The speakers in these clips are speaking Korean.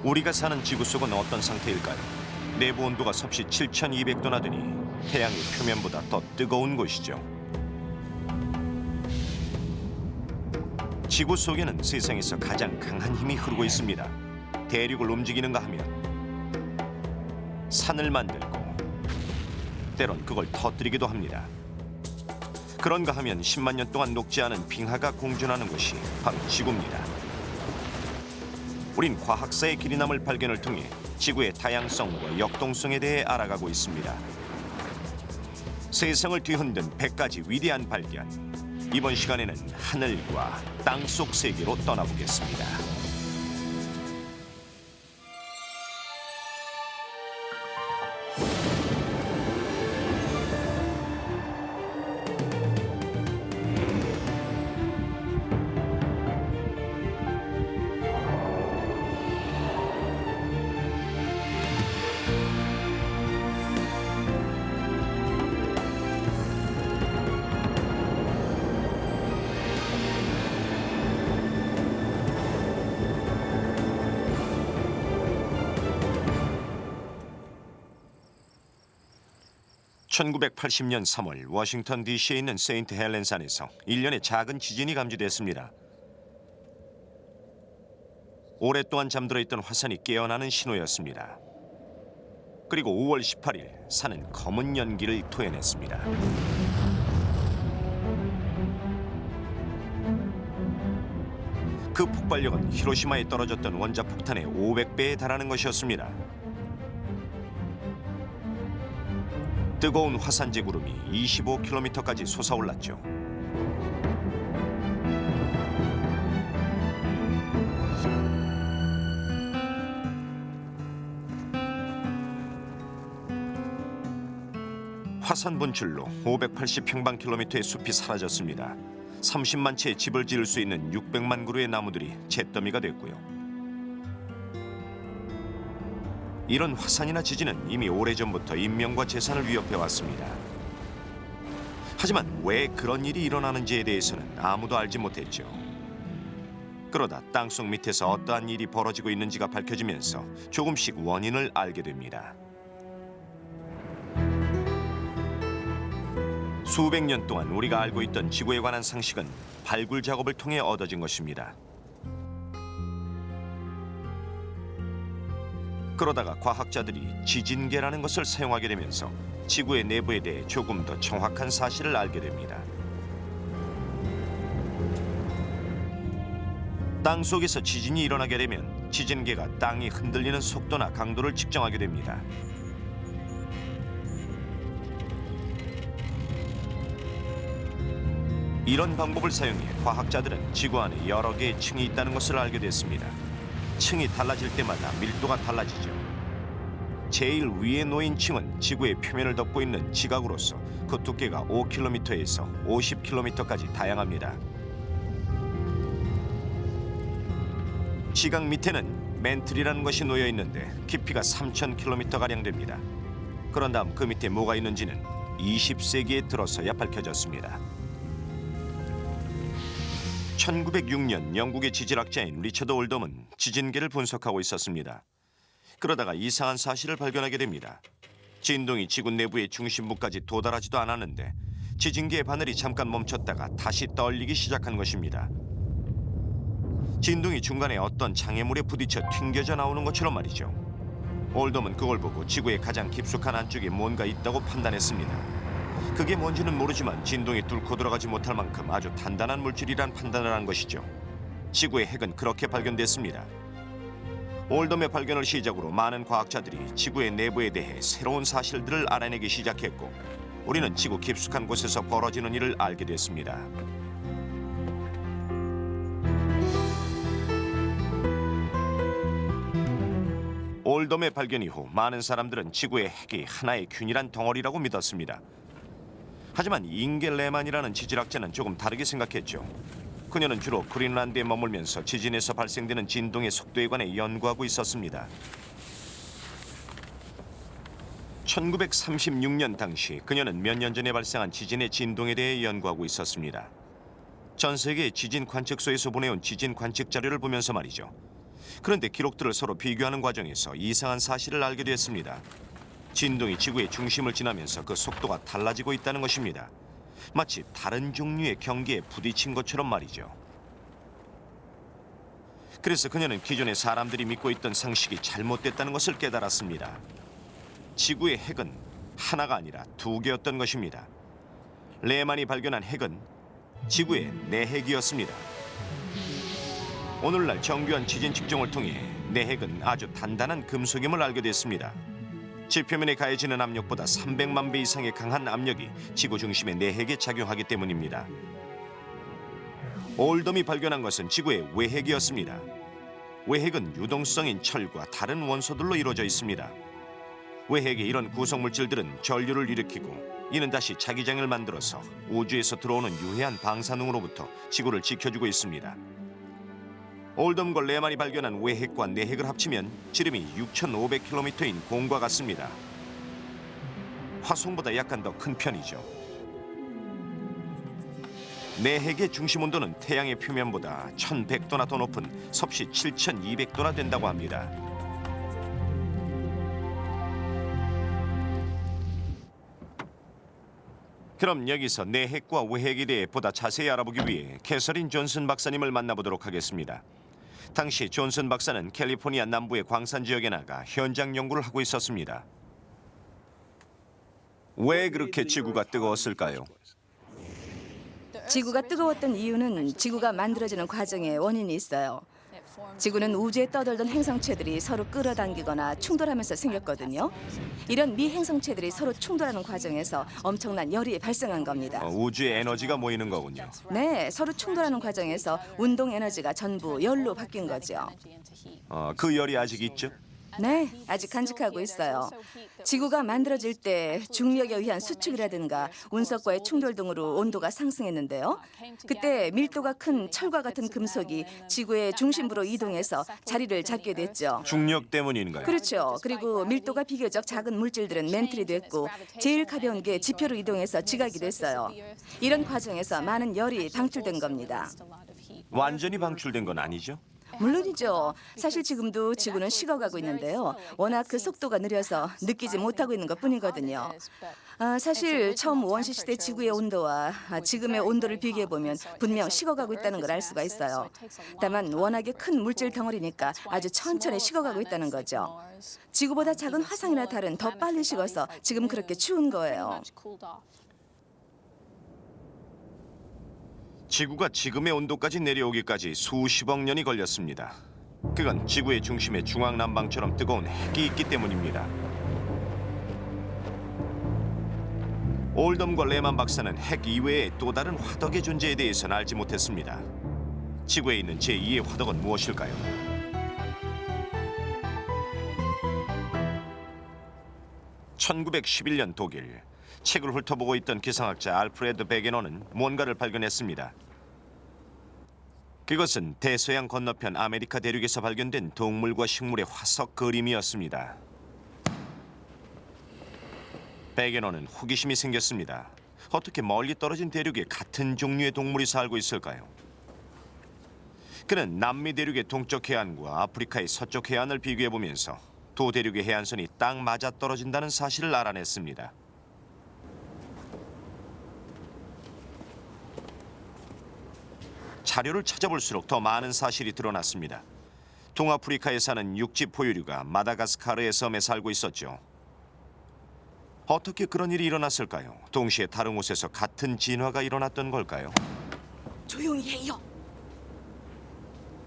우리가 사는 지구 속은 어떤 상태일까요? 내부 온도가 섭씨 7,200도나 되니 태양이 표면보다 더 뜨거운 곳이죠. 지구 속에는 세상에서 가장 강한 힘이 흐르고 있습니다. 대륙을 움직이는가 하면 산을 만들고 때론 그걸 터뜨리기도 합니다. 그런가 하면 10만 년 동안 녹지 않은 빙하가 공존하는 곳이 바로 지구입니다. 우린 과학사의 길이남을 발견을 통해 지구의 다양성과 역동성에 대해 알아가고 있습니다. 세상을 뒤흔든 100가지 위대한 발견. 이번 시간에는 하늘과 땅속 세계로 떠나보겠습니다. (1980년 3월) 워싱턴 DC에 있는 세인트 헬렌산에서 일련의 작은 지진이 감지됐습니다. 오랫동안 잠들어 있던 화산이 깨어나는 신호였습니다. 그리고 5월 18일 산은 검은 연기를 토해냈습니다. 그 폭발력은 히로시마에 떨어졌던 원자폭탄의 500배에 달하는 것이었습니다. 뜨거운 화산재 구름이 25km까지 솟아올랐죠. 화산 분출로 580평방킬로미터의 숲이 사라졌습니다. 30만 채의 집을 지을 수 있는 600만 그루의 나무들이 잿더미가 됐고요. 이런 화산이나 지진은 이미 오래전부터 인명과 재산을 위협해왔습니다. 하지만 왜 그런 일이 일어나는지에 대해서는 아무도 알지 못했죠. 그러다 땅속 밑에서 어떠한 일이 벌어지고 있는지가 밝혀지면서 조금씩 원인을 알게 됩니다. 수백 년 동안 우리가 알고 있던 지구에 관한 상식은 발굴 작업을 통해 얻어진 것입니다. 그러다가 과학자들이 지진계라는 것을 사용하게 되면서 지구의 내부에 대해 조금 더 정확한 사실을 알게 됩니다. 땅 속에서 지진이 일어나게 되면 지진계가 땅이 흔들리는 속도나 강도를 측정하게 됩니다. 이런 방법을 사용해 과학자들은 지구 안에 여러 개의 층이 있다는 것을 알게 됐습니다. 층이 달라질 때마다 밀도가 달라지죠. 제일 위에 놓인 층은 지구의 표면을 덮고 있는 지각으로서 그 두께가 5km에서 50km까지 다양합니다. 지각 밑에는 멘틀이라는 것이 놓여 있는데 깊이가 3000km가량 됩니다. 그런 다음 그 밑에 뭐가 있는지는 20세기에 들어서야 밝혀졌습니다. 1906년 영국의 지질학자인 리처드 올덤은 지진계를 분석하고 있었습니다. 그러다가 이상한 사실을 발견하게 됩니다. 진동이 지구 내부의 중심부까지 도달하지도 않았는데 지진계의 바늘이 잠깐 멈췄다가 다시 떨리기 시작한 것입니다. 진동이 중간에 어떤 장애물에 부딪혀 튕겨져 나오는 것처럼 말이죠. 올덤은 그걸 보고 지구의 가장 깊숙한 안쪽에 뭔가 있다고 판단했습니다. 그게 뭔지는 모르지만 진동이 뚫고 들어가지 못할 만큼 아주 단단한 물질이란 판단을 한 것이죠. 지구의 핵은 그렇게 발견됐습니다. 올덤의 발견을 시작으로 많은 과학자들이 지구의 내부에 대해 새로운 사실들을 알아내기 시작했고 우리는 지구 깊숙한 곳에서 벌어지는 일을 알게 됐습니다. 올덤의 발견 이후 많은 사람들은 지구의 핵이 하나의 균일한 덩어리라고 믿었습니다. 하지만 잉겔 레만이라는 지질학자는 조금 다르게 생각했죠. 그녀는 주로 그린란드에 머물면서 지진에서 발생되는 진동의 속도에 관해 연구하고 있었습니다. 1936년 당시 그녀는 몇 년 전에 발생한 지진의 진동에 대해 연구하고 있었습니다. 전 세계 지진 관측소에서 보내온 지진 관측 자료를 보면서 말이죠. 그런데 기록들을 서로 비교하는 과정에서 이상한 사실을 알게 됐습니다. 진동이 지구의 중심을 지나면서 그 속도가 달라지고 있다는 것입니다. 마치 다른 종류의 경기에 부딪힌 것처럼 말이죠. 그래서 그녀는 기존에 사람들이 믿고 있던 상식이 잘못됐다는 것을 깨달았습니다. 지구의 핵은 하나가 아니라 두 개였던 것입니다. 레만이 발견한 핵은 지구의 내핵이었습니다. 오늘날 정교한 지진 측정을 통해 내핵은 아주 단단한 금속임을 알게 됐습니다. 지표면에 가해지는 압력보다 300만 배 이상의 강한 압력이 지구 중심의 내핵에 작용하기 때문입니다. 올덤이 발견한 것은 지구의 외핵이었습니다. 외핵은 유동성인 철과 다른 원소들로 이루어져 있습니다. 외핵의 이런 구성물질들은 전류를 일으키고 이는 다시 자기장을 만들어서 우주에서 들어오는 유해한 방사능으로부터 지구를 지켜주고 있습니다. 올덤과 레만이 발견한 외핵과 내핵을 합치면 지름이 6,500km인 공과 같습니다. 화성보다 약간 더 큰 편이죠. 내핵의 중심 온도는 태양의 표면보다 1,100도나 더 높은 섭씨 7,200도나 된다고 합니다. 그럼 여기서 내핵과 외핵에 대해 보다 자세히 알아보기 위해 캐서린 존슨 박사님을 만나보도록 하겠습니다. 당시 존슨 박사는 캘리포니아 남부의 광산 지역에 나가 현장 연구를 하고 있었습니다. 왜 그렇게 지구가 뜨거웠을까요? 지구가 뜨거웠던 이유는 지구가 만들어지는 과정에 원인이 있어요. 지구는 우주에 떠돌던 행성체들이 서로 끌어당기거나 충돌하면서 생겼거든요. 이런 미행성체들이 서로 충돌하는 과정에서 엄청난 열이 발생한 겁니다. 우주의 에너지가 모이는 거군요. 네, 서로 충돌하는 과정에서 운동 에너지가 전부 열로 바뀐 거죠. 그 열이 아직 있죠? 네, 아직 간직하고 있어요. 지구가 만들어질 때 중력에 의한 수축이라든가 운석과의 충돌 등으로 온도가 상승했는데요. 그때 밀도가 큰 철과 같은 금속이 지구의 중심부로 이동해서 자리를 잡게 됐죠. 중력 때문인가요? 그렇죠. 그리고 밀도가 비교적 작은 물질들은 멘틀이 됐고 제일 가벼운 게 지표로 이동해서 지각이 됐어요. 이런 과정에서 많은 열이 방출된 겁니다. 완전히 방출된 건 아니죠? 물론이죠. 사실 지금도 지구는 식어가고 있는데요. 워낙 그 속도가 느려서 느끼지 못하고 있는 것뿐이거든요. 사실 처음 원시 시대 지구의 온도와 지금의 온도를 비교해보면 분명 식어가고 있다는 걸 알 수가 있어요. 다만 워낙에 큰 물질 덩어리니까 아주 천천히 식어가고 있다는 거죠. 지구보다 작은 화성이나 달은 더 빨리 식어서 지금 그렇게 추운 거예요. 지구가 지금의 온도까지 내려오기까지 수십억 년이 걸렸습니다. 그건 지구의 중심에 중앙난방처럼 뜨거운 핵이 있기 때문입니다. 올덤과 레만 박사는 핵 이외의 또 다른 화덕의 존재에 대해서는 알지 못했습니다. 지구에 있는 제2의 화덕은 무엇일까요? (1911년) 독일. 책을 훑어보고 있던 기상학자 알프레드 베게너는 뭔가를 발견했습니다. 그것은 대서양 건너편 아메리카 대륙에서 발견된 동물과 식물의 화석 그림이었습니다. 베게너는 호기심이 생겼습니다. 어떻게 멀리 떨어진 대륙에 같은 종류의 동물이 살고 있을까요? 그는 남미 대륙의 동쪽 해안과 아프리카의 서쪽 해안을 비교해보면서 두 대륙의 해안선이 딱 맞아떨어진다는 사실을 알아냈습니다. 자료를 찾아볼수록 더 많은 사실이 드러났습니다. 동아프리카에 사는 육지 포유류가 마다가스카르의 섬에 살고 있었죠. 어떻게 그런 일이 일어났을까요? 동시에 다른 곳에서 같은 진화가 일어났던 걸까요? 조용히 해요.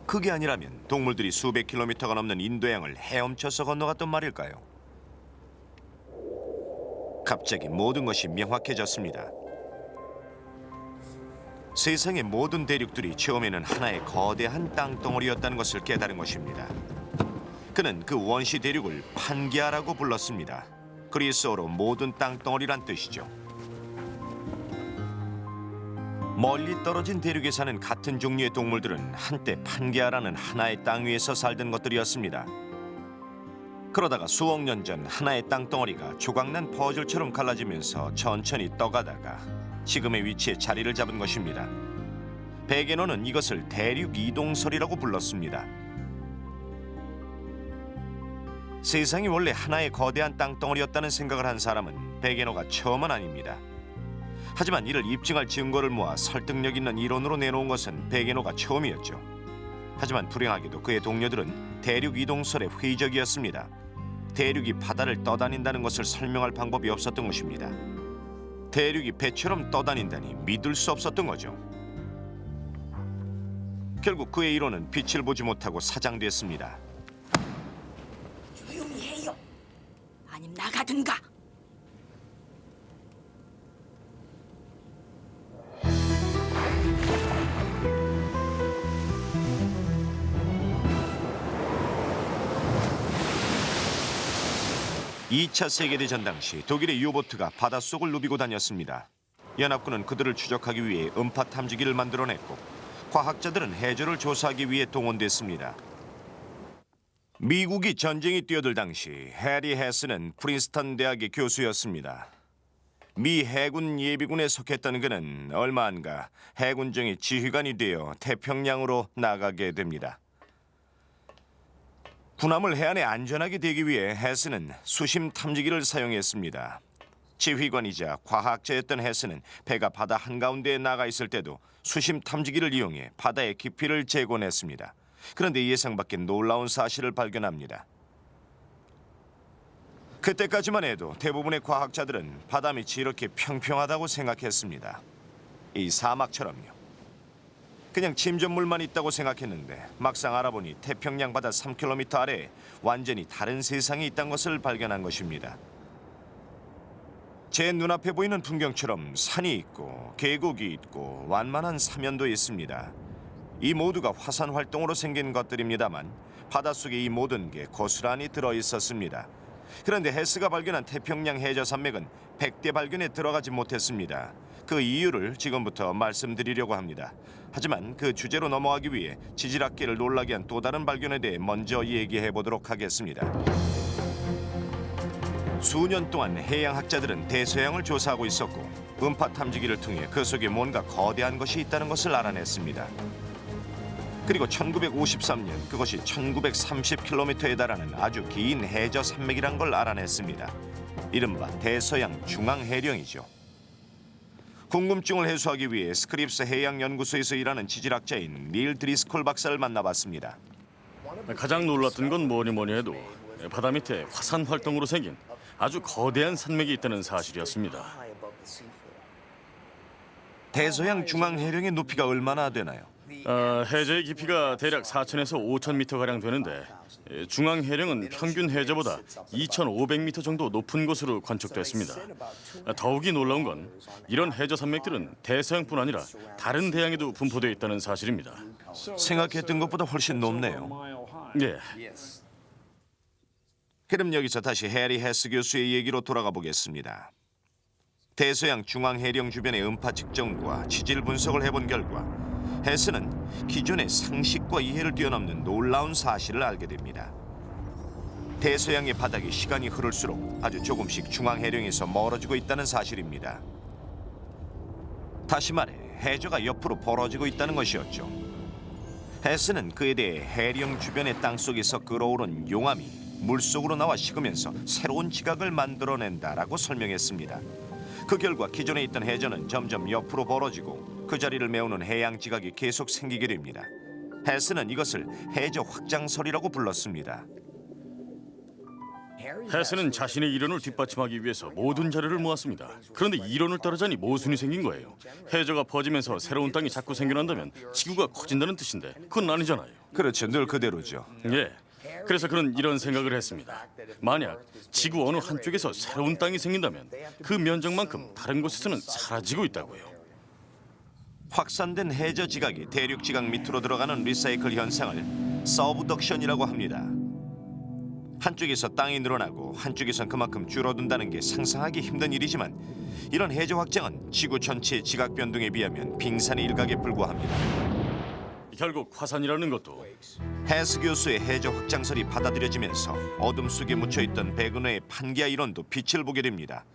그게 아니라면 동물들이 수백 킬로미터가 넘는 인도양을 헤엄쳐서 건너갔던 말일까요? 갑자기 모든 것이 명확해졌습니다. 세상의 모든 대륙들이 처음에는 하나의 거대한 땅덩어리였다는 것을 깨달은 것입니다. 그는 그 원시 대륙을 판게아라고 불렀습니다. 그리스어로 모든 땅덩어리란 뜻이죠. 멀리 떨어진 대륙에 사는 같은 종류의 동물들은 한때 판게아라는 하나의 땅 위에서 살던 것들이었습니다. 그러다가 수억 년 전 하나의 땅덩어리가 조각난 퍼즐처럼 갈라지면서 천천히 떠가다가 지금의 위치에 자리를 잡은 것입니다. 베게너는 이것을 대륙 이동설이라고 불렀습니다. 세상이 원래 하나의 거대한 땅덩어리였다는 생각을 한 사람은 베게너가 처음은 아닙니다. 하지만 이를 입증할 증거를 모아 설득력 있는 이론으로 내놓은 것은 베게너가 처음이었죠. 하지만 불행하게도 그의 동료들은 대륙 이동설에 회의적이었습니다. 대륙이 바다를 떠다닌다는 것을 설명할 방법이 없었던 것입니다. 대륙이 배처럼 떠다닌다니 믿을 수 없었던 거죠. 결국 그의 이론은 빛을 보지 못하고 사장됐습니다. 조용히 해요. 아님 나가든가. (2차) 세계대전 당시 독일의 유보트가 바닷속을 누비고 다녔습니다. 연합군은 그들을 추적하기 위해 음파 탐지기를 만들어냈고 과학자들은 해저를 조사하기 위해 동원됐습니다. 미국이 전쟁이 뛰어들 당시 해리 헤스는 프린스턴 대학의 교수였습니다. 미 해군 예비군에 속했던 그는 얼마 안가 해군정의 지휘관이 되어 태평양으로 나가게 됩니다. 군함을 해안에 안전하게 대기 위해 헤스는 수심 탐지기를 사용했습니다. 지휘관이자 과학자였던 헤스는 배가 바다 한가운데에 나가 있을 때도 수심 탐지기를 이용해 바다의 깊이를 재곤했습니다. 그런데 예상 밖의 놀라운 사실을 발견합니다. 그때까지만 해도 대부분의 과학자들은 바다 밑이 이렇게 평평하다고 생각했습니다. 이 사막처럼요. 그냥 침전물만 있다고 생각했는데 막상 알아보니 태평양 바다 3km 아래에 완전히 다른 세상이 있다는 것을 발견한 것입니다. 제 눈앞에 보이는 풍경처럼 산이 있고 계곡이 있고 완만한 사면도 있습니다. 이 모두가 화산 활동으로 생긴 것들입니다만 바닷속에 이 모든 게 고스란히 들어있었습니다. 그런데 헤스가 발견한 태평양 해저 산맥은 100대 발견에 들어가지 못했습니다. 그 이유를 지금부터 말씀드리려고 합니다. 하지만 그 주제로 넘어가기 위해 지질학계를 놀라게 한 또 다른 발견에 대해 먼저 얘기해 보도록 하겠습니다. 수년 동안 해양학자들은 대서양을 조사하고 있었고 음파 탐지기를 통해 그 속에 뭔가 거대한 것이 있다는 것을 알아냈습니다. 그리고 1953년 그것이 1930km에 달하는 아주 긴 해저 산맥이란 걸 알아냈습니다. 이른바 대서양 중앙해령이죠. 궁금증을 해소하기 위해 스크립스 해양연구소에서 일하는 지질학자인 닐 드리스콜 박사를 만나봤습니다. 가장 놀랐던 건 뭐니 해도 바다 밑에 화산 활동으로 생긴 아주 거대한 산맥이 있다는 사실이었습니다. 대서양 중앙해령의 높이가 얼마나 되나요? 해저의 깊이가 대략 4,000에서 5,000m 가량 되는데 중앙 해령은 평균 해저보다 2,500m 정도 높은 곳으로 관측됐습니다. 더욱이 놀라운 건 이런 해저 산맥들은 대서양뿐 아니라 다른 대양에도 분포되어 있다는 사실입니다. 생각했던 것보다 훨씬 높네요. 예, 그럼 여기서 다시 해리 헤스 교수의 얘기로 돌아가 보겠습니다. 대서양 중앙해령 주변의 음파 측정과 지질 분석을 해본 결과 헤스는 기존의 상식과 이해를 뛰어넘는 놀라운 사실을 알게 됩니다. 대서양의 바닥이 시간이 흐를수록 아주 조금씩 중앙해령에서 멀어지고 있다는 사실입니다. 다시 말해 해저가 옆으로 벌어지고 있다는 것이었죠. 헤스는 그에 대해 해령 주변의 땅속에서 끓어오른 용암이 물속으로 나와 식으면서 새로운 지각을 만들어낸다라고 설명했습니다. 그 결과 기존에 있던 해저는 점점 옆으로 벌어지고 그 자리를 메우는 해양 지각이 계속 생기게 됩니다. 헤스는 이것을 해저 확장설이라고 불렀습니다. 헤스는 자신의 이론을 뒷받침하기 위해서 모든 자료를 모았습니다. 그런데 이론을 따르자니 모순이 생긴 거예요. 해저가 퍼지면서 새로운 땅이 자꾸 생겨난다면 지구가 커진다는 뜻인데 그건 아니잖아요. 그렇죠, 늘 그대로죠. 예, 그래서 그는 이런 생각을 했습니다. 만약 지구 어느 한쪽에서 새로운 땅이 생긴다면 그 면적만큼 다른 곳에서는 사라지고 있다고요. 확산된 해저 지각이 대륙 지각 밑으로 들어가는 리사이클 현상을 서브덕션이라고 합니다. 한쪽에서 땅이 늘어나고 한쪽에선 그만큼 줄어든다는 게 상상하기 힘든 일이지만 이런 해저 확장은 지구 전체의 지각 변동에 비하면 빙산의 일각에 불과합니다. 결국 화산이라는 것도 헤스 교수의 해저 확장설이 받아들여지면서 어둠 속에 묻혀있던 베그너의 판기아 이론도 빛을 보게 됩니다.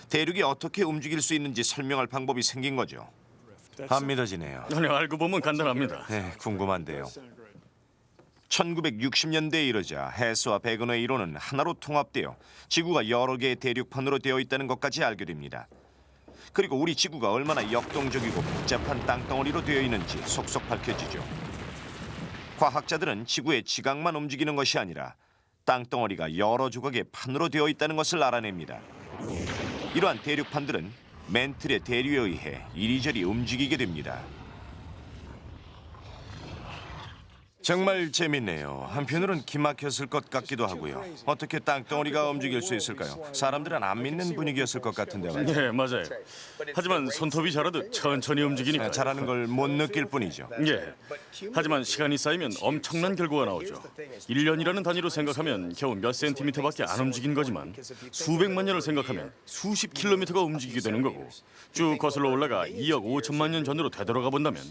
대륙이 어떻게 움직일 수 있는지 설명할 방법이 생긴 거죠. 안 믿어지네요. 아니, 알고 보면 간단합니다. 네, 궁금한데요. 1960년대에 이르자 해수와 백운의 이론은 하나로 통합되어 지구가 여러 개의 대륙판으로 되어 있다는 것까지 알게 됩니다. 그리고 우리 지구가 얼마나 역동적이고 복잡한 땅덩어리로 되어 있는지 속속 밝혀지죠. 과학자들은 지구의 지각만 움직이는 것이 아니라 땅덩어리가 여러 조각의 판으로 되어 있다는 것을 알아냅니다. 이러한 대륙판들은 맨틀의 대류에 의해 이리저리 움직이게 됩니다. 정말 재밌네요. 한편으론 기막혔을 것 같기도 하고요. 어떻게 땅덩어리가 움직일 수 있을까요? 사람들은 안 믿는 분위기였을 것 같은데 말이죠. 네, 맞아요. 하지만 손톱이 자라도 천천히 움직이니까. 잘하는 걸 못 느낄 뿐이죠. 예. 하지만 시간이 쌓이면 엄청난 결과가 나오죠. 1년이라는 단위로 생각하면 겨우 몇 센티미터밖에 안 움직인 거지만 수백만 년을 생각하면 수십 킬로미터가 움직이게 되는 거고 쭉 거슬러 올라가 2억 5천만 년 전으로 되돌아가 본다면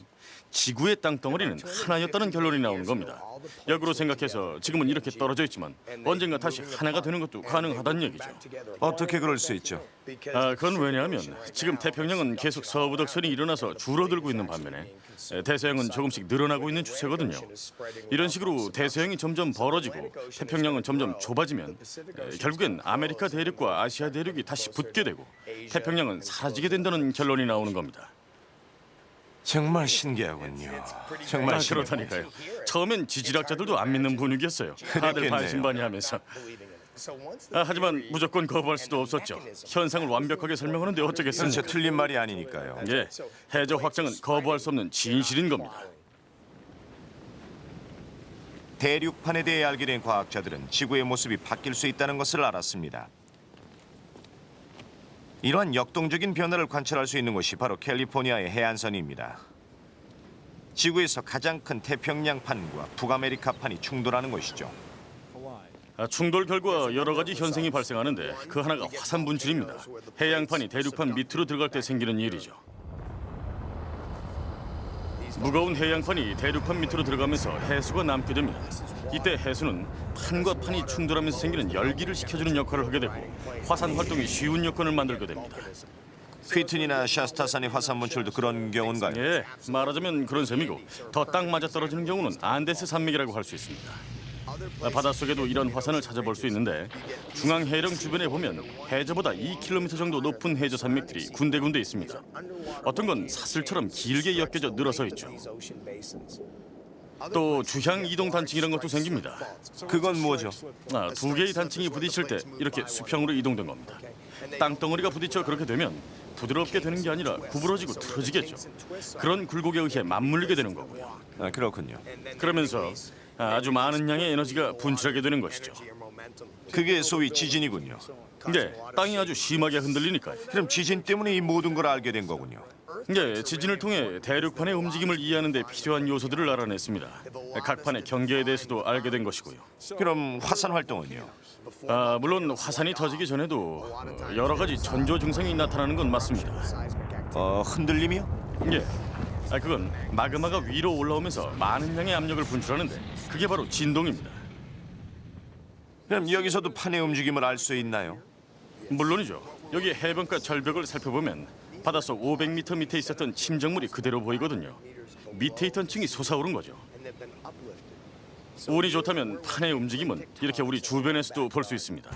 지구의 땅덩어리는 하나였다는 결론이 나오는 겁니다. 역으로 생각해서 지금은 이렇게 떨어져 있지만 언젠가 다시 하나가 되는 것도 가능하다는 얘기죠. 어떻게 그럴 수 있죠? 그건 왜냐하면 지금 태평양은 계속 서부덕선이 일어나서 줄어들고 있는 반면에 대서양은 조금씩 늘어나고 있는 추세거든요. 이런 식으로 대서양이 점점 벌어지고 태평양은 점점 좁아지면 결국엔 아메리카 대륙과 아시아 대륙이 다시 붙게 되고 태평양은 사라지게 된다는 결론이 나오는 겁니다. 정말 신기하군요. 정말 신기하군요. 그렇다니까요. 처음엔 지질학자들도 안 믿는 분위기였어요. 다들 그랬겠네요. 반신반의하면서. 하지만 무조건 거부할 수도 없었죠. 현상을 완벽하게 설명하는데 진짜 어쩌겠습니까? 틀린 말이 아니니까요. 예, 해저 확장은 거부할 수 없는 진실인 겁니다. 대륙판에 대해 알게 된 과학자들은 지구의 모습이 바뀔 수 있다는 것을 알았습니다. 이러한 역동적인 변화를 관찰할 수 있는 곳이 바로 캘리포니아의 해안선입니다. 지구에서 가장 큰 태평양판과 북아메리카판이 충돌하는 곳이죠. 충돌 결과 여러 가지 현상이 발생하는데 그 하나가 화산 분출입니다. 해양판이 대륙판 밑으로 들어갈 때 생기는 일이죠. 무거운 해양판이 대륙판 밑으로 들어가면서 해수가 남게 됩니다. 이때 해수는 판과 판이 충돌하면서 생기는 열기를 식혀주는 역할을 하게 되고 화산 활동이 쉬운 여건을 만들게 됩니다. 휘튼이나 샤스타산의 화산 분출도 그런 경우인가요? 예, 말하자면 그런 셈이고 더 딱 맞아 떨어지는 경우는 안데스 산맥이라고 할 수 있습니다. 바닷속에도 이런 화산을 찾아볼 수 있는데 중앙 해령 주변에 보면 해저보다 2km 정도 높은 해저 산맥들이 군데군데 있습니다. 어떤 건 사슬처럼 길게 엮여져 늘어서 있죠. 또 주향 이동 단층이란 것도 생깁니다. 그건 뭐죠? 두 개의 단층이 부딪힐 때 이렇게 수평으로 이동된 겁니다. 땅덩어리가 부딪혀 그렇게 되면 부드럽게 되는 게 아니라 구부러지고 틀어지겠죠. 그런 굴곡에 의해 맞물리게 되는 거고요. 그렇군요. 그러면서 아주 많은 양의 에너지가 분출하게 되는 것이죠. 그게 소위 지진이군요. 네, 땅이 아주 심하게 흔들리니까요. 그럼 지진 때문에 이 모든 걸 알게 된 거군요. 네, 지진을 통해 대륙판의 움직임을 이해하는 데 필요한 요소들을 알아냈습니다. 각 판의 경계에 대해서도 알게 된 것이고요. 그럼 화산 활동은요? 물론 화산이 터지기 전에도 여러 가지 전조 증상이 나타나는 건 맞습니다. 흔들림이요? 예, 그건 마그마가 위로 올라오면서 많은 양의 압력을 분출하는데 그게 바로 진동입니다. 그럼 여기서도 판의 움직임을 알 수 있나요? 물론이죠. 여기 해변가 절벽을 살펴보면 바닷속 500m 밑에 있었던 침정물이 그대로 보이거든요. 밑에 있던 층이 솟아오른 거죠. 운이 좋다면 판의 움직임은 이렇게 우리 주변에서도 볼 수 있습니다.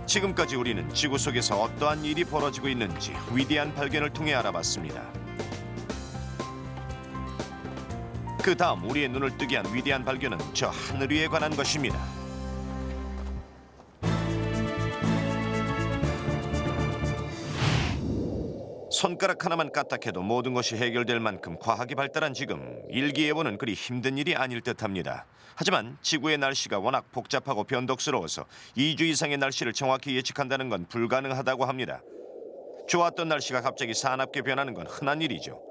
지금까지 우리는 지구 속에서 어떠한 일이 벌어지고 있는지 위대한 발견을 통해 알아봤습니다. 그 다음 우리의 눈을 뜨게 한 위대한 발견은 저 하늘 위에 관한 것입니다. 손가락 하나만 까딱해도 모든 것이 해결될 만큼 과학이 발달한 지금 일기예보는 그리 힘든 일이 아닐 듯합니다. 하지만 지구의 날씨가 워낙 복잡하고 변덕스러워서 2주 이상의 날씨를 정확히 예측한다는 건 불가능하다고 합니다. 좋았던 날씨가 갑자기 사납게 변하는 건 흔한 일이죠.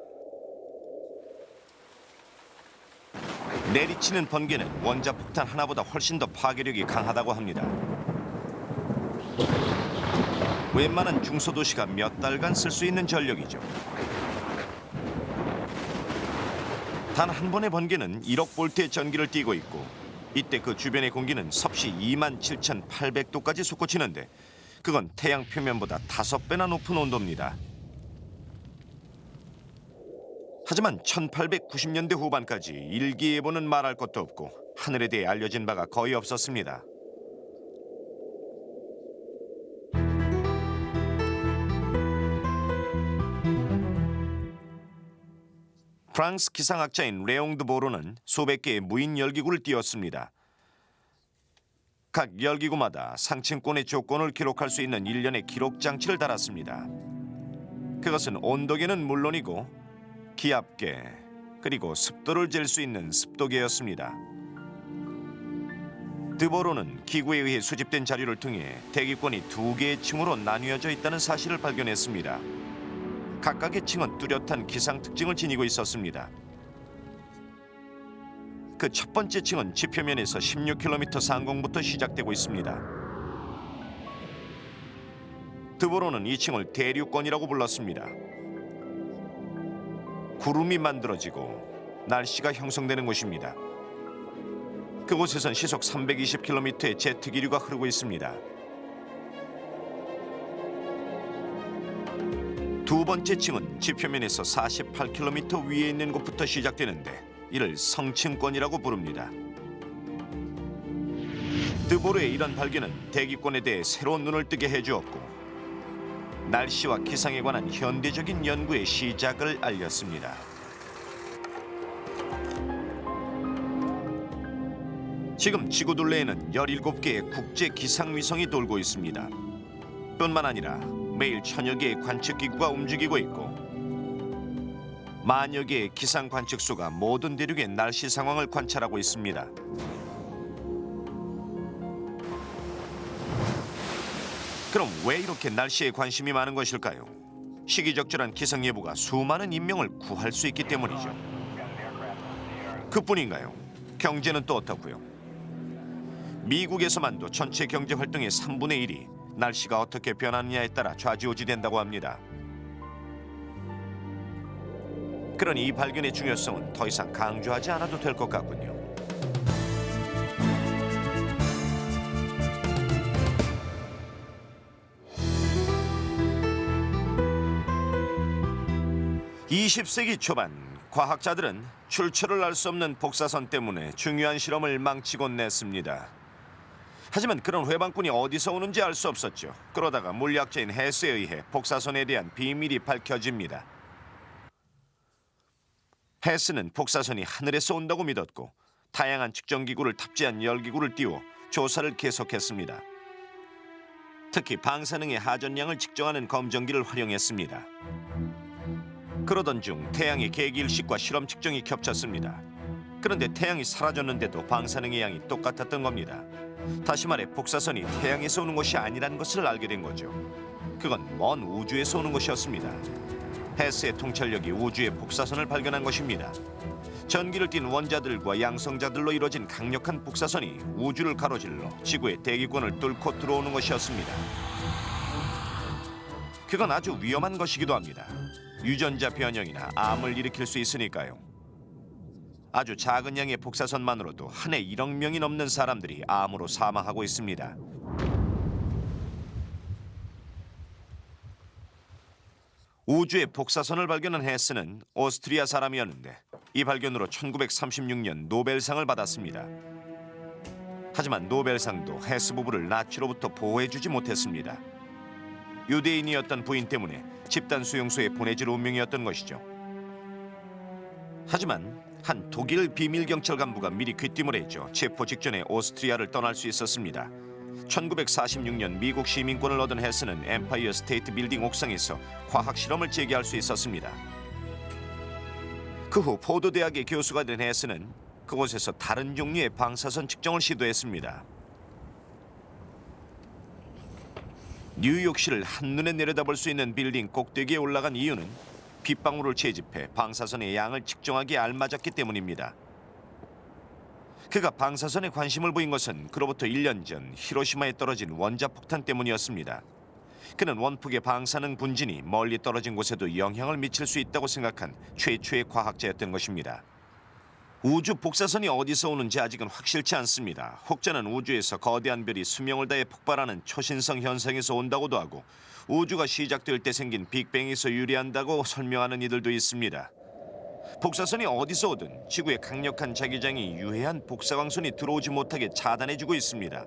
내리치는 번개는 원자폭탄 하나보다 훨씬 더 파괴력이 강하다고 합니다. 웬만한 중소도시가 몇 달간 쓸 수 있는 전력이죠. 단 한 번의 번개는 1억 볼트의 전기를 띠고 있고 이때 그 주변의 공기는 섭씨 27,800도까지 솟구치는데 그건 태양 표면보다 5배나 높은 온도입니다. 하지만 1890년대 후반까지 일기예보는 말할 것도 없고 하늘에 대해 알려진 바가 거의 없었습니다. 프랑스 기상학자인 레옹 드 보로는 수백 개의 무인 열기구를 띄웠습니다. 각 열기구마다 상층권의 조건을 기록할 수 있는 일련의 기록 장치를 달았습니다. 그것은 온도계는 물론이고 기압계 그리고 습도를 잴 수 있는 습도계였습니다. 드보로는 기구에 의해 수집된 자료를 통해 대기권이 두 개의 층으로 나뉘어져 있다는 사실을 발견했습니다. 각각의 층은 뚜렷한 기상 특징을 지니고 있었습니다. 그 첫 번째 층은 지표면에서 16km 상공부터 시작되고 있습니다. 드보로는 이 층을 대류권이라고 불렀습니다. 구름이 만들어지고 날씨가 형성되는 곳입니다. 그곳에선 시속 320km의 제트 기류가 흐르고 있습니다. 두 번째 층은 지표면에서 48km 위에 있는 곳부터 시작되는데 이를 성층권이라고 부릅니다. 드보르의 이런 발견은 대기권에 대해 새로운 눈을 뜨게 해주었고 날씨와 기상에 관한 현대적인 연구의 시작을 알렸습니다. 지금 지구 둘레에는 17개의 국제 기상위성이 돌고 있습니다. 뿐만 아니라 매일 1000여 개의 관측기구가 움직이고 있고 만여 개의 기상 관측소가 모든 대륙의 날씨 상황을 관찰하고 있습니다. 그럼 왜 이렇게 날씨에 관심이 많은 것일까요? 시기적절한 기상 예보가 수많은 인명을 구할 수 있기 때문이죠. 그뿐인가요? 경제는 또 어떻고요? 미국에서만도 전체 경제 활동의 3분의 1이 날씨가 어떻게 변하느냐에 따라 좌지우지된다고 합니다. 그러니 이 발견의 중요성은 더 이상 강조하지 않아도 될 것 같군요. (20세기) 초반 과학자들은 출처를 알 수 없는 복사선 때문에 중요한 실험을 망치곤 냈습니다. 하지만 그런 회방꾼이 어디서 오는지 알 수 없었죠. 그러다가 물리학자인 헤스에 의해 복사선에 대한 비밀이 밝혀집니다. 헤스는 복사선이 하늘에서 온다고 믿었고 다양한 측정기구를 탑재한 열기구를 띄워 조사를 계속했습니다. 특히 방사능의 하전량을 측정하는 검정기를 활용했습니다. 그러던 중 태양의 계기일식과 실험 측정이 겹쳤습니다. 그런데 태양이 사라졌는데도 방사능의 양이 똑같았던 겁니다. 다시 말해 복사선이 태양에서 오는 것이 아니라는 것을 알게 된 거죠. 그건 먼 우주에서 오는 것이었습니다. 헤스의 통찰력이 우주의 복사선을 발견한 것입니다. 전기를 띤 원자들과 양성자들로 이루어진 강력한 복사선이 우주를 가로질러 지구의 대기권을 뚫고 들어오는 것이었습니다. 그건 아주 위험한 것이기도 합니다. 유전자 변형이나 암을 일으킬 수 있으니까요. 아주 작은 양의 복사선만으로도 한 해 1억 명이 넘는 사람들이 암으로 사망하고 있습니다. 우주의 복사선을 발견한 헤스는 오스트리아 사람이었는데 이 발견으로 1936년 노벨상을 받았습니다. 하지만 노벨상도 헤스 부부를 나치로부터 보호해주지 못했습니다. 유대인이었던 부인 때문에 집단 수용소에 보내질 운명이었던 것이죠. 하지만 한 독일 비밀 경찰 간부가 미리 귀띔을 했죠. 체포 직전에 오스트리아를 떠날 수 있었습니다. 1946년 미국 시민권을 얻은 헤스는 엠파이어 스테이트 빌딩 옥상에서 과학 실험을 재개할 수 있었습니다. 그 후 포드 대학의 교수가 된 헤스는 그곳에서 다른 종류의 방사선 측정을 시도했습니다. 뉴욕시를 한눈에 내려다볼 수 있는 빌딩 꼭대기에 올라간 이유는 빗방울을 채집해 방사선의 양을 측정하기에 알맞았기 때문입니다. 그가 방사선에 관심을 보인 것은 그로부터 1년 전 히로시마에 떨어진 원자폭탄 때문이었습니다. 그는 원폭의 방사능 분진이 멀리 떨어진 곳에도 영향을 미칠 수 있다고 생각한 최초의 과학자였던 것입니다. 우주 복사선이 어디서 오는지 아직은 확실치 않습니다. 혹자는 우주에서 거대한 별이 수명을 다해 폭발하는 초신성 현상에서 온다고도 하고 우주가 시작될 때 생긴 빅뱅에서 유래한다고 설명하는 이들도 있습니다. 복사선이 어디서 오든 지구의 강력한 자기장이 유해한 복사광선이 들어오지 못하게 차단해주고 있습니다.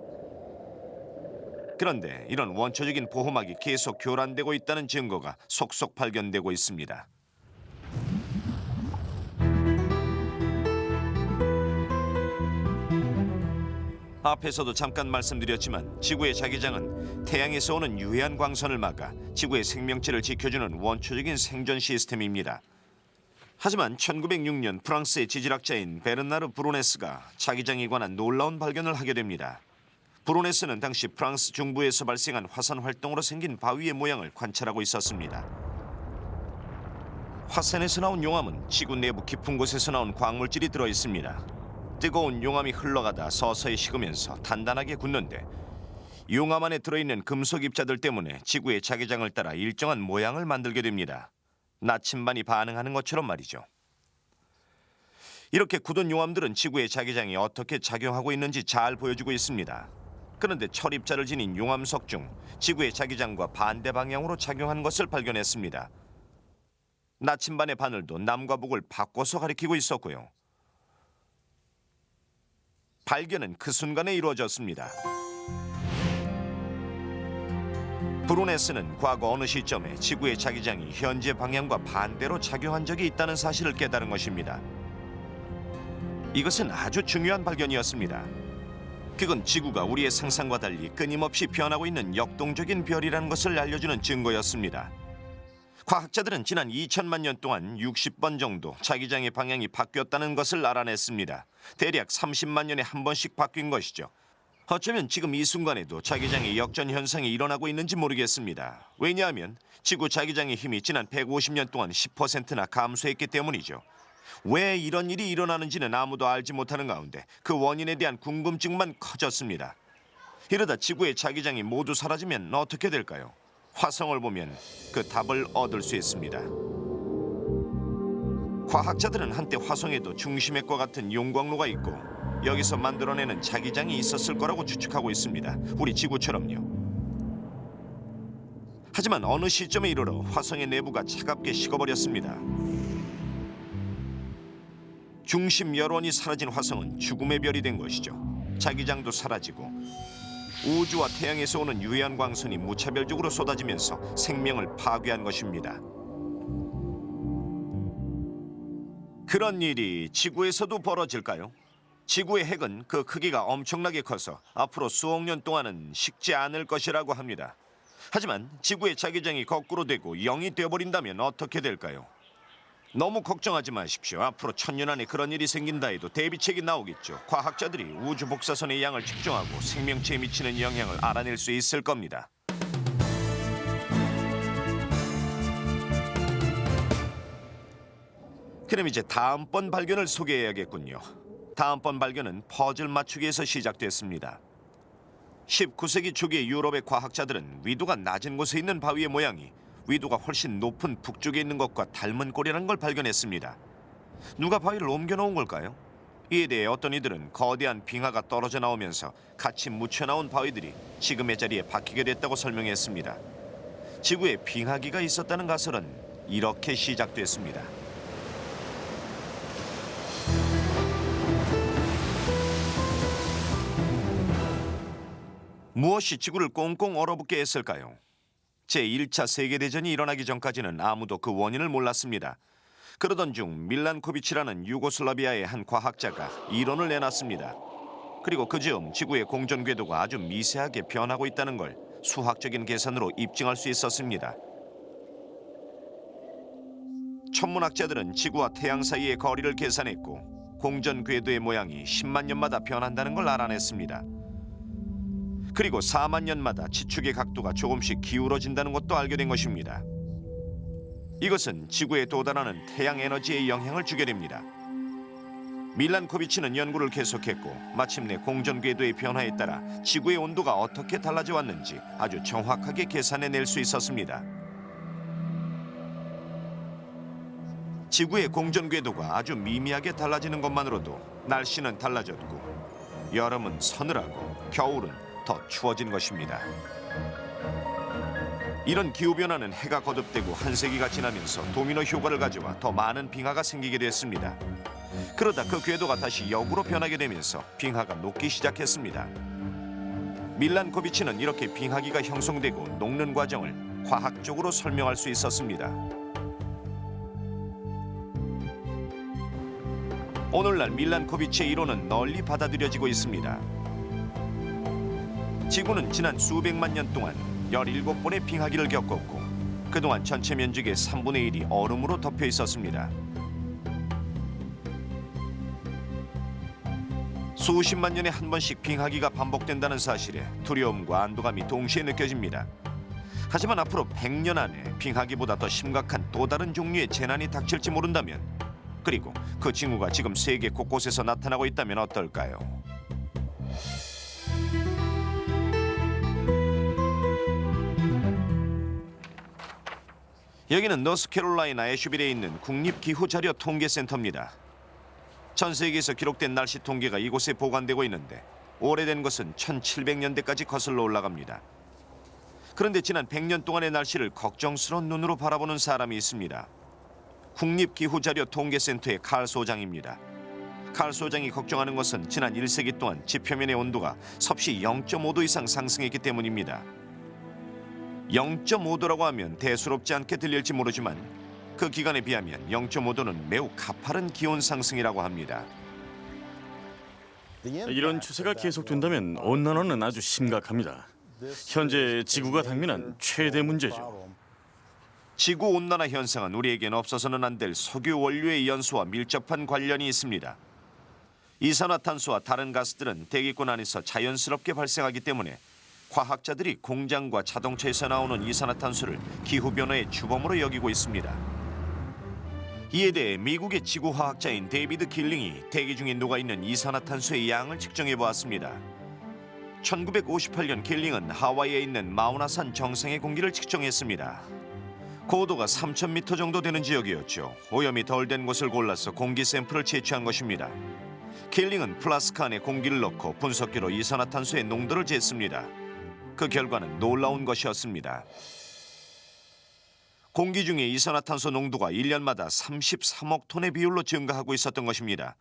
그런데 이런 원초적인 보호막이 계속 교란되고 있다는 증거가 속속 발견되고 있습니다. 앞에서도 잠깐 말씀드렸지만 지구의 자기장은 태양에서 오는 유해한 광선을 막아 지구의 생명체를 지켜주는 원초적인 생존 시스템입니다. 하지만 1906년 프랑스의 지질학자인 베르나르 브로네스가 자기장에 관한 놀라운 발견을 하게 됩니다. 브로네스는 당시 프랑스 중부에서 발생한 화산 활동으로 생긴 바위의 모양을 관찰하고 있었습니다. 화산에서 나온 용암은 지구 내부 깊은 곳에서 나온 광물질이 들어 있습니다. 뜨거운 용암이 흘러가다 서서히 식으면서 단단하게 굳는데 용암 안에 들어있는 금속 입자들 때문에 지구의 자기장을 따라 일정한 모양을 만들게 됩니다. 나침반이 반응하는 것처럼 말이죠. 이렇게 굳은 용암들은 지구의 자기장이 어떻게 작용하고 있는지 잘 보여주고 있습니다. 그런데 철입자를 지닌 용암석 중 지구의 자기장과 반대 방향으로 작용한 것을 발견했습니다. 나침반의 바늘도 남과 북을 바꿔서 가리키고 있었고요. 발견은 그 순간에 이루어졌습니다. 브루네스는 과거 어느 시점에 지구의 자기장이 현재 방향과 반대로 작용한 적이 있다는 사실을 깨달은 것입니다. 이것은 아주 중요한 발견이었습니다. 그건 지구가 우리의 상상과 달리 끊임없이 변하고 있는 역동적인 별이라는 것을 알려주는 증거였습니다. 과학자들은 지난 2000만 년 동안 60번 정도 자기장의 방향이 바뀌었다는 것을 알아냈습니다. 대략 30만 년에 한 번씩 바뀐 것이죠. 어쩌면 지금 이 순간에도 자기장의 역전 현상이 일어나고 있는지 모르겠습니다. 왜냐하면 지구 자기장의 힘이 지난 150년 동안 10%나 감소했기 때문이죠. 왜 이런 일이 일어나는지는 아무도 알지 못하는 가운데 그 원인에 대한 궁금증만 커졌습니다. 이러다 지구의 자기장이 모두 사라지면 어떻게 될까요? 화성을 보면 그 답을 얻을 수 있습니다. 과학자들은 한때 화성에도 중심핵과 같은 용광로가 있고 여기서 만들어내는 자기장이 있었을 거라고 추측하고 있습니다. 우리 지구처럼요. 하지만 어느 시점에 이르러 화성의 내부가 차갑게 식어버렸습니다. 중심 열원이 사라진 화성은 죽음의 별이 된 것이죠. 자기장도 사라지고 우주와 태양에서 오는 유해한 광선이 무차별적으로 쏟아지면서 생명을 파괴한 것입니다. 그런 일이 지구에서도 벌어질까요? 지구의 핵은 그 크기가 엄청나게 커서 앞으로 수억 년 동안은 식지 않을 것이라고 합니다. 하지만 지구의 자기장이 거꾸로 되고 0이 되어버린다면 어떻게 될까요? 너무 걱정하지 마십시오. 앞으로 1000년 안에 그런 일이 생긴다 해도 대비책이 나오겠죠. 과학자들이 우주 복사선의 양을 측정하고 생명체에 미치는 영향을 알아낼 수 있을 겁니다. 그럼 이제 다음번 발견을 소개해야겠군요. 다음번 발견은 퍼즐 맞추기에서 시작됐습니다. 19세기 초기의 유럽의 과학자들은 위도가 낮은 곳에 있는 바위의 모양이 위도가 훨씬 높은 북쪽에 있는 것과 닮은 꼴이라는 걸 발견했습니다. 누가 바위를 옮겨놓은 걸까요? 이에 대해 어떤 이들은 거대한 빙하가 떨어져 나오면서 같이 묻혀나온 바위들이 지금의 자리에 박히게 됐다고 설명했습니다. 지구에 빙하기가 있었다는 가설은 이렇게 시작됐습니다. 무엇이 지구를 꽁꽁 얼어붙게 했을까요? 제1차 세계대전이 일어나기 전까지는 아무도 그 원인을 몰랐습니다. 그러던 중 밀란코비치라는 유고슬라비아의 한 과학자가 이론을 내놨습니다. 그리고 그 즈음 지구의 공전 궤도가 아주 미세하게 변하고 있다는 걸 수학적인 계산으로 입증할 수 있었습니다. 천문학자들은 지구와 태양 사이의 거리를 계산했고 공전 궤도의 모양이 10만 년마다 변한다는 걸 알아냈습니다. 그리고 4만 년마다 지축의 각도가 조금씩 기울어진다는 것도 알게 된 것입니다. 이것은 지구에 도달하는 태양 에너지에 영향을 주게 됩니다. 밀란코비치는 연구를 계속했고 마침내 공전 궤도의 변화에 따라 지구의 온도가 어떻게 달라져 왔는지 아주 정확하게 계산해낼 수 있었습니다. 지구의 공전 궤도가 아주 미미하게 달라지는 것만으로도 날씨는 달라졌고 여름은 서늘하고 겨울은 더 추워진 것입니다. 이런 기후변화는 해가 거듭되고 한 세기가 지나면서 도미노 효과를 가져와 더 많은 빙하가 생기게 됐습니다. 그러다 그 궤도가 다시 역으로 변하게 되면서 빙하가 녹기 시작했습니다. 밀란코비치는 이렇게 빙하기가 형성되고 녹는 과정을 과학적으로 설명할 수 있었습니다. 오늘날 밀란코비치의 이론은 널리 받아들여지고 있습니다. 지구는 지난 수백만 년 동안 17번의 빙하기를 겪었고 그동안 전체 면적의 3분의 1이 얼음으로 덮여 있었습니다. 수십만 년에 한 번씩 빙하기가 반복된다는 사실에 두려움과 안도감이 동시에 느껴집니다. 하지만 앞으로 100년 안에 빙하기보다 더 심각한 또 다른 종류의 재난이 닥칠지 모른다면, 그리고 그 징후가 지금 세계 곳곳에서 나타나고 있다면 어떨까요? 여기는 노스캐롤라이나 애슈빌에 있는 국립기후자료 통계센터입니다. 전 세계에서 기록된 날씨 통계가 이곳에 보관되고 있는데 오래된 것은 1700년대까지 거슬러 올라갑니다. 그런데 지난 100년 동안의 날씨를 걱정스러운 눈으로 바라보는 사람이 있습니다. 국립기후자료 통계센터의 칼 소장입니다. 칼 소장이 걱정하는 것은 지난 1세기 동안 지표면의 온도가 섭씨 0.5도 이상 상승했기 때문입니다. 0.5도라고 하면 대수롭지 않게 들릴지 모르지만 그 기간에 비하면 0.5도는 매우 가파른 기온 상승이라고 합니다. 이런 추세가 계속된다면 온난화는 아주 심각합니다. 현재 지구가 당면한 최대 문제죠. 지구온난화 현상은 우리에겐 없어서는 안 될 석유 원료의 연소와 밀접한 관련이 있습니다. 이산화탄소와 다른 가스들은 대기권 안에서 자연스럽게 발생하기 때문에 과학자들이 공장과 자동차에서 나오는 이산화탄소를 기후변화의 주범으로 여기고 있습니다. 이에 대해 미국의 지구화학자인 데이비드 길링이 대기 중에 녹아있는 이산화탄소의 양을 측정해 보았습니다. 1958년 길링은 하와이에 있는 마우나산 정상의 공기를 측정했습니다. 고도가 3,000m 정도 되는 지역이었죠. 오염이 덜 된 곳을 골라서 공기 샘플을 채취한 것입니다. 길링은 플라스크 안에 공기를 넣고 분석기로 이산화탄소의 농도를 쟀습니다. 그 결과는 놀라운 것이었습니다. 공기 중에 이산화탄소 농도가 1년마다 33억 톤의 비율로 증가하고 있었던 것입니다.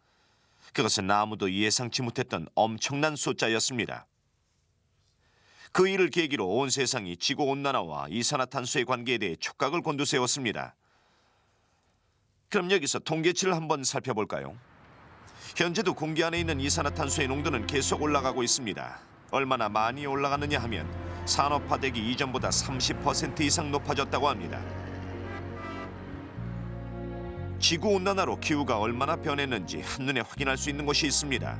그것은 아무도 예상치 못했던 엄청난 숫자였습니다. 그 일을 계기로 온 세상이 지구온난화와 이산화탄소의 관계에 대해 촉각을 곤두세웠습니다. 그럼 여기서 통계치를 한번 살펴볼까요? 현재도 공기 안에 있는 이산화탄소의 농도는 계속 올라가고 있습니다. 얼마나 많이 올라가느냐 하면 산업화되기 이전보다 30% 이상 높아졌다고 합니다. 지구온난화로 기후가 얼마나 변했는지 한눈에 확인할 수 있는 곳이 있습니다.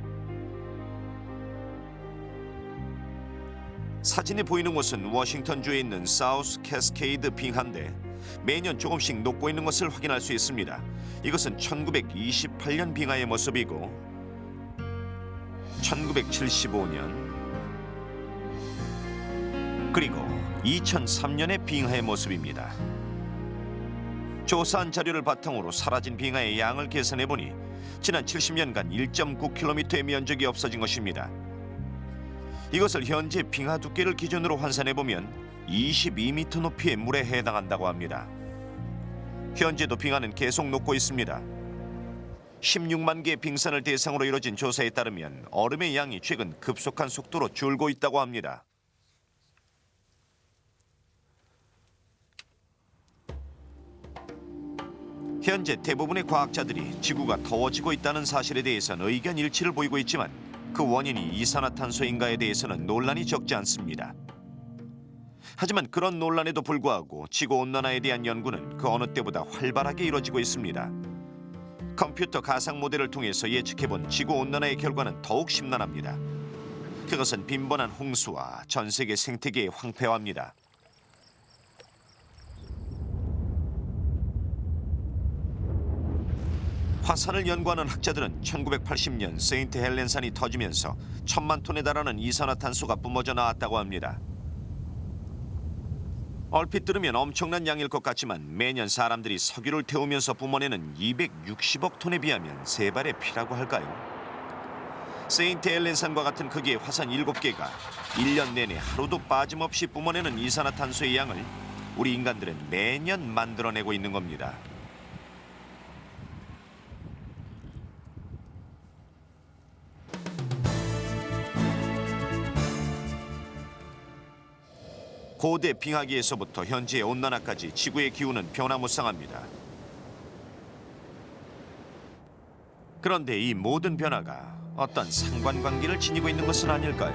사진에 보이는 곳은 워싱턴주에 있는 사우스 캐스케이드 빙하인데 매년 조금씩 녹고 있는 것을 확인할 수 있습니다. 이것은 1928년 빙하의 모습이고 1975년 그리고 2003년의 빙하의 모습입니다. 조사한 자료를 바탕으로 사라진 빙하의 양을 계산해보니 지난 70년간 1.9km의 면적이 없어진 것입니다. 이것을 현재 빙하 두께를 기준으로 환산해보면 22m 높이의 물에 해당한다고 합니다. 현재도 빙하는 계속 녹고 있습니다. 16만 개의 빙산을 대상으로 이뤄진 조사에 따르면 얼음의 양이 최근 급속한 속도로 줄고 있다고 합니다. 현재 대부분의 과학자들이 지구가 더워지고 있다는 사실에 대해서는 의견 일치를 보이고 있지만 그 원인이 이산화탄소인가에 대해서는 논란이 적지 않습니다. 하지만 그런 논란에도 불구하고 지구온난화에 대한 연구는 그 어느 때보다 활발하게 이루어지고 있습니다. 컴퓨터 가상 모델을 통해서 예측해본 지구온난화의 결과는 더욱 심란합니다. 그것은 빈번한 홍수와 전 세계 생태계의 황폐화입니다. 화산을 연구하는 학자들은 1980년 세인트 헬렌산이 터지면서 1,000만 톤에 달하는 이산화탄소가 뿜어져 나왔다고 합니다. 얼핏 들으면 엄청난 양일 것 같지만 매년 사람들이 석유를 태우면서 뿜어내는 260억 톤에 비하면 세 발의 피라고 할까요? 세인트 헬렌산과 같은 크기의 화산 7개가 1년 내내 하루도 빠짐없이 뿜어내는 이산화탄소의 양을 우리 인간들은 매년 만들어내고 있는 겁니다. 고대 빙하기에서부터 현재의 온난화까지 지구의 기후는 변화무쌍합니다. 그런데 이 모든 변화가 어떤 상관관계를 지니고 있는 것은 아닐까요?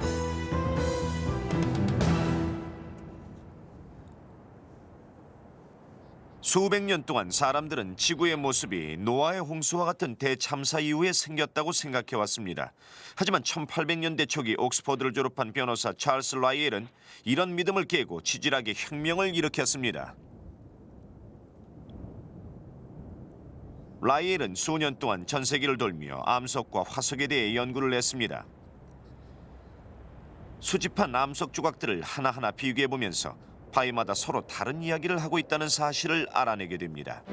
수백 년 동안 사람들은 지구의 모습이 노아의 홍수와 같은 대참사 이후에 생겼다고 생각해 왔습니다. 하지만 1800년대 초기 옥스퍼드를 졸업한 변호사 찰스 라이엘은 이런 믿음을 깨고 지질학의 혁명을 일으켰습니다. 라이엘은 수년 동안 전 세계를 돌며 암석과 화석에 대해 연구를 했습니다. 수집한 암석 조각들을 하나하나 비교해보면서 바위마다 서로 다른 이야기를 하고 있다는 사실을 알아내게 됩니다.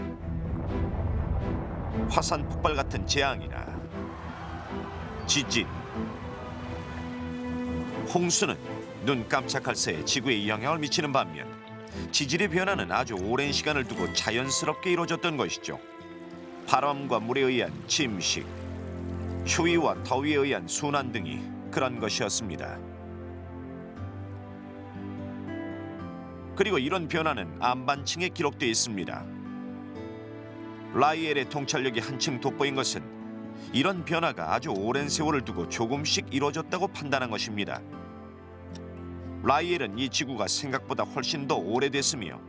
화산 폭발 같은 재앙이나 지진, 홍수는 눈 깜짝할 새에 지구에 영향을 미치는 반면 지질의 변화는 아주 오랜 시간을 두고 자연스럽게 이루어졌던 것이죠. 바람과 물에 의한 침식, 추위와 더위에 의한 순환 등이 그런 것이었습니다. 그리고 이런 변화는 안반층에 기록되어 있습니다. 라이엘의 통찰력이 한층 돋보인 것은 이런 변화가 아주 오랜 세월을 두고 조금씩 이루어졌다고 판단한 것입니다. 라이엘은 이 지구가 생각보다 훨씬 더 오래됐으며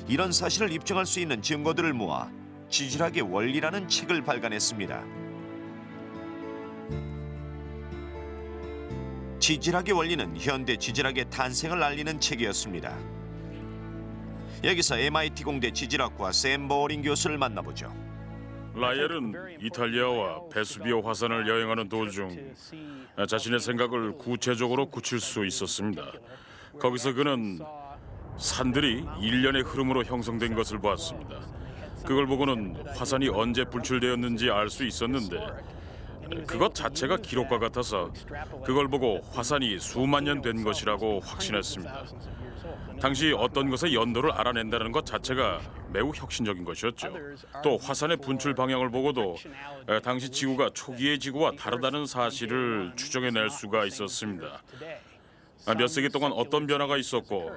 이런 사실을 입증할 수 있는 증거들을 모아 지질학의 원리라는 책을 발간했습니다. 지질학의 원리는 현대 지질학의 탄생을 알리는 책이었습니다. 여기서 MIT 공대 지질학과 샘 버링 교수를 만나보죠. 라이엘은 이탈리아와 베수비오 화산을 여행하는 도중 자신의 생각을 구체적으로 굳힐 수 있었습니다. 거기서 그는 산들이 일련의 흐름으로 형성된 것을 보았습니다. 그걸 보고는 화산이 언제 분출되었는지 알 수 있었는데 그것 자체가 기록과 같아서 그걸 보고 화산이 수만 년 된 것이라고 확신했습니다. 당시 어떤 것의 연도를 알아낸다는 것 자체가 매우 혁신적인 것이었죠. 또 화산의 분출 방향을 보고도 당시 지구가 초기의 지구와 다르다는 사실을 추정해낼 수가 있었습니다. 몇 세기 동안 어떤 변화가 있었고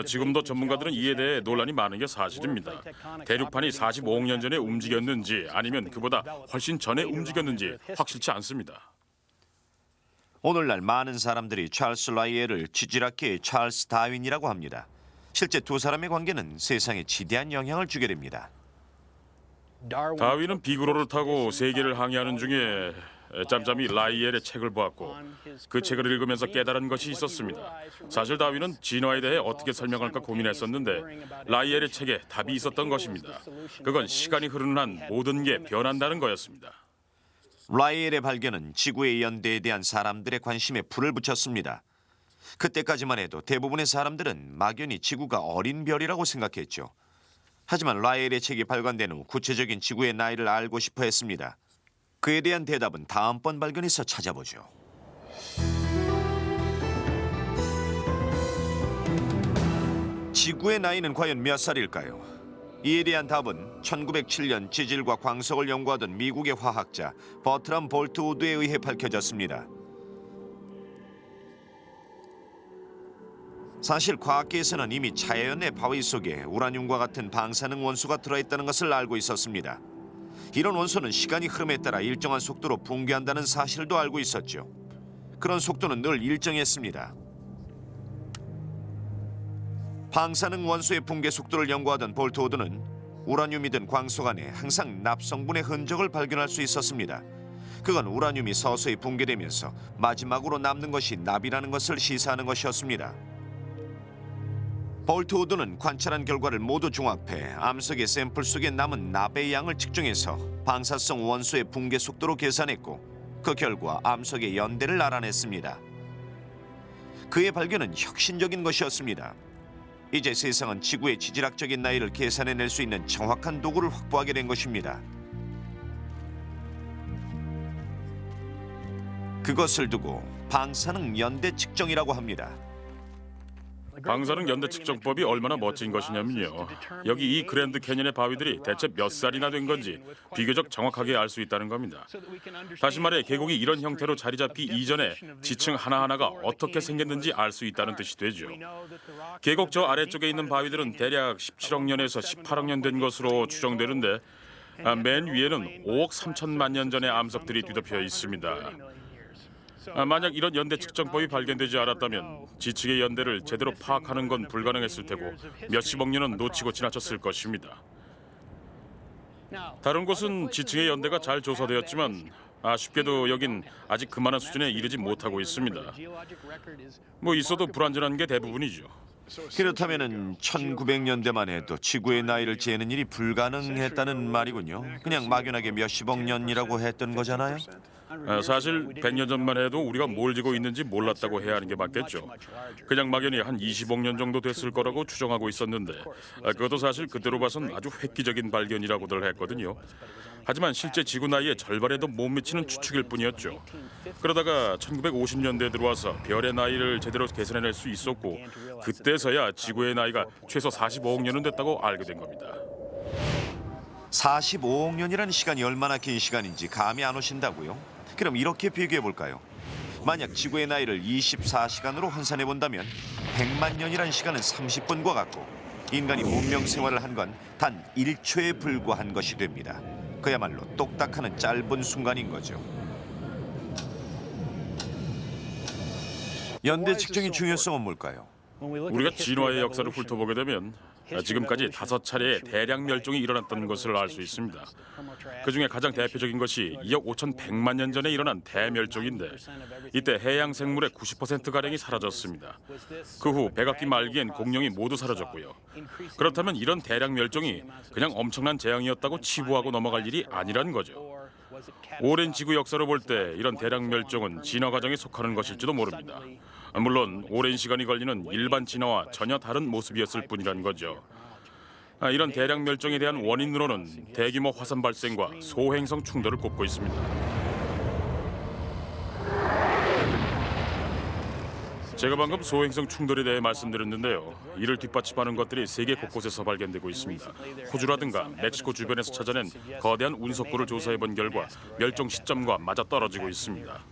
지금도 전문가들은 이에 대해 논란이 많은 게 사실입니다. 대륙판이 45억 년 전에 움직였는지 아니면 그보다 훨씬 전에 움직였는지 확실치 않습니다. 오늘날 많은 사람들이 찰스 라이엘을 지질학계의 찰스 다윈이라고 합니다. 실제 두 사람의 관계는 세상에 지대한 영향을 주게 됩니다. 다윈은 비구로를 타고 세계를 항해하는 중에 짬짬이 라이엘의 책을 보았고 그 책을 읽으면서 깨달은 것이 있었습니다. 사실 다윈은 진화에 대해 어떻게 설명할까 고민했었는데 라이엘의 책에 답이 있었던 것입니다. 그건 시간이 흐르는 한 모든 게 변한다는 거였습니다. 라이엘의 발견은 지구의 연대에 대한 사람들의 관심에 불을 붙였습니다. 그때까지만 해도 대부분의 사람들은 막연히 지구가 어린 별이라고 생각했죠. 하지만 라이엘의 책이 발간된 후 구체적인 지구의 나이를 알고 싶어 했습니다. 그에 대한 대답은 다음번 발견에서 찾아보죠. 지구의 나이는 과연 몇 살일까요? 이에 대한 답은 1907년 지질과 광석을 연구하던 미국의 화학자 버트람 볼트우드에 의해 밝혀졌습니다. 사실 과학계에서는 이미 자연의 바위 속에 우라늄과 같은 방사능 원소가 들어있다는 것을 알고 있었습니다. 이런 원소는 시간이 흐름에 따라 일정한 속도로 붕괴한다는 사실도 알고 있었죠. 그런 속도는 늘 일정했습니다. 방사능 원소의 붕괴 속도를 연구하던 볼트우드는 우라늄이든 광석 안에 항상 납성분의 흔적을 발견할 수 있었습니다. 그건 우라늄이 서서히 붕괴되면서 마지막으로 남는 것이 납이라는 것을 시사하는 것이었습니다. 볼트우드는 관찰한 결과를 모두 종합해 암석의 샘플 속에 남은 납의 양을 측정해서 방사성 원소의 붕괴 속도로 계산했고 그 결과 암석의 연대를 알아냈습니다. 그의 발견은 혁신적인 것이었습니다. 이제 세상은 지구의 지질학적인 나이를 계산해낼 수 있는 정확한 도구를 확보하게 된 것입니다. 그것을 두고 방사능 연대 측정이라고 합니다. 방사능 연대 측정법이 얼마나 멋진 것이냐면요. 여기 이 그랜드 캐년의 바위들이 대체 몇 살이나 된 건지 비교적 정확하게 알 수 있다는 겁니다. 다시 말해 계곡이 이런 형태로 자리 잡기 이전에 지층 하나하나가 어떻게 생겼는지 알 수 있다는 뜻이 되죠. 계곡 저 아래쪽에 있는 바위들은 대략 17억 년에서 18억 년 된 것으로 추정되는데 맨 위에는 5억 3천만 년 전의 암석들이 뒤덮여 있습니다. 만약 이런 연대 측정법이 발견되지 않았다면 지층의 연대를 제대로 파악하는 건 불가능했을 테고 몇십억 년은 놓치고 지나쳤을 것입니다. 다른 곳은 지층의 연대가 잘 조사되었지만 아쉽게도 여긴 아직 그만한 수준에 이르지 못하고 있습니다. 뭐 있어도 불완전한 게 대부분이죠. 그렇다면은 1900년대만 해도 지구의 나이를 재는 일이 불가능했다는 말이군요. 그냥 막연하게 몇십억 년이라고 했던 거잖아요. 사실 100년 전만 해도 우리가 뭘 지고 있는지 몰랐다고 해야 하는 게 맞겠죠. 그냥 막연히 한 20억 년 정도 됐을 거라고 추정하고 있었는데 그것도 사실 그때로 봐선 아주 획기적인 발견이라고들 했거든요. 하지만 실제 지구 나이의 절반에도 못 미치는 추측일 뿐이었죠. 그러다가 1950년대에 들어와서 별의 나이를 제대로 계산해낼 수 있었고 그때서야 지구의 나이가 최소 45억 년은 됐다고 알게 된 겁니다. 45억 년이라는 시간이 얼마나 긴 시간인지 감이 안 오신다고요? 그럼 이렇게 비교해 볼까요? 만약 지구의 나이를 24시간으로 환산해 본다면 100만 년이라는 시간은 30분과 같고 인간이 문명 생활을 한 건 단 1초에 불과한 것이 됩니다. 그야말로 똑딱하는 짧은 순간인 거죠. 연대 측정의 중요성은 뭘까요? 우리가 진화의 역사를 훑어보게 되면 지금까지 5차례의 대량 멸종이 일어났던 것을 알 수 있습니다. 그중에 가장 대표적인 것이 2억 5,100만 년 전에 일어난 대멸종인데 이때 해양 생물의 90%가량이 사라졌습니다. 그 후 백악기 말기엔 공룡이 모두 사라졌고요. 그렇다면 이런 대량 멸종이 그냥 엄청난 재앙이었다고 치부하고 넘어갈 일이 아니란 거죠. 오랜 지구 역사로 볼 때 이런 대량 멸종은 진화 과정에 속하는 것일지도 모릅니다. 물론 오랜 시간이 걸리는 일반 진화와 전혀 다른 모습이었을 뿐이란 거죠. 이런 대량 멸종에 대한 원인으로는 대규모 화산 발생과 소행성 충돌을 꼽고 있습니다. 제가 방금 소행성 충돌에 대해 말씀드렸는데요. 이를 뒷받침하는 것들이 세계 곳곳에서 발견되고 있습니다. 호주라든가 멕시코 주변에서 찾아낸 거대한 운석고를 조사해본 결과 멸종 시점과 맞아떨어지고 있습니다.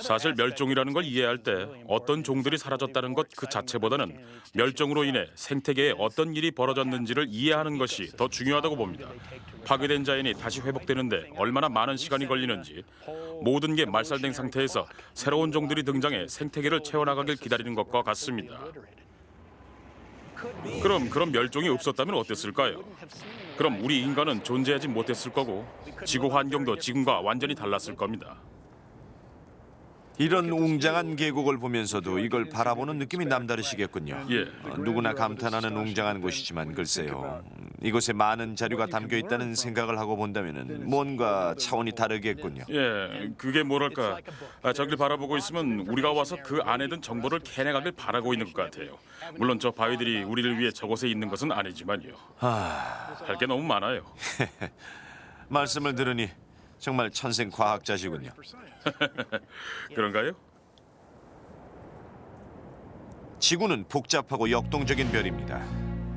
사실 멸종이라는 걸 이해할 때 어떤 종들이 사라졌다는 것 그 자체보다는 멸종으로 인해 생태계에 어떤 일이 벌어졌는지를 이해하는 것이 더 중요하다고 봅니다. 파괴된 자연이 다시 회복되는데 얼마나 많은 시간이 걸리는지, 모든 게 말살된 상태에서 새로운 종들이 등장해 생태계를 채워나가길 기다리는 것과 같습니다. 그럼 그런 멸종이 없었다면 어땠을까요? 그럼 우리 인간은 존재하지 못했을 거고 지구 환경도 지금과 완전히 달랐을 겁니다. 이런 웅장한 계곡을 보면서도 이걸 바라보는 느낌이 남다르시겠군요. 예. 누구나 감탄하는 웅장한 곳이지만 글쎄요. 이곳에 많은 자료가 담겨 있다는 생각을 하고 본다면 뭔가 차원이 다르겠군요. 예, 그게 뭐랄까, 저길 바라보고 있으면 우리가 와서 그 안에 든 정보를 캐내가길 바라고 있는 것 같아요. 물론 저 바위들이 우리를 위해 저곳에 있는 것은 아니지만요. 할 게 너무 많아요. 말씀을 들으니 정말 천생 과학자시군요. 그런가요? 지구는 복잡하고 역동적인 별입니다.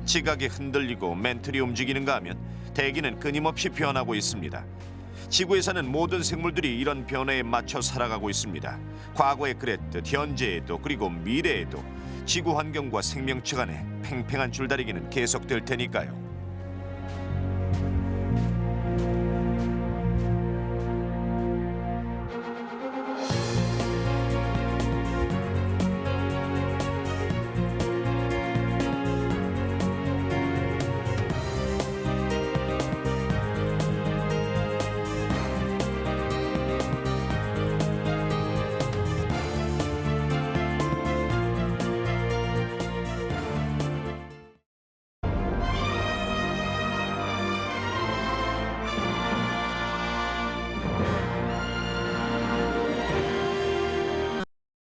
지각이 흔들리고 멘틀이 움직이는가 하면 대기는 끊임없이 변하고 있습니다. 지구에 사는 모든 생물들이 이런 변화에 맞춰 살아가고 있습니다. 과거에 그랬듯 현재에도 그리고 미래에도 지구 환경과 생명체 간의 팽팽한 줄다리기는 계속될 테니까요.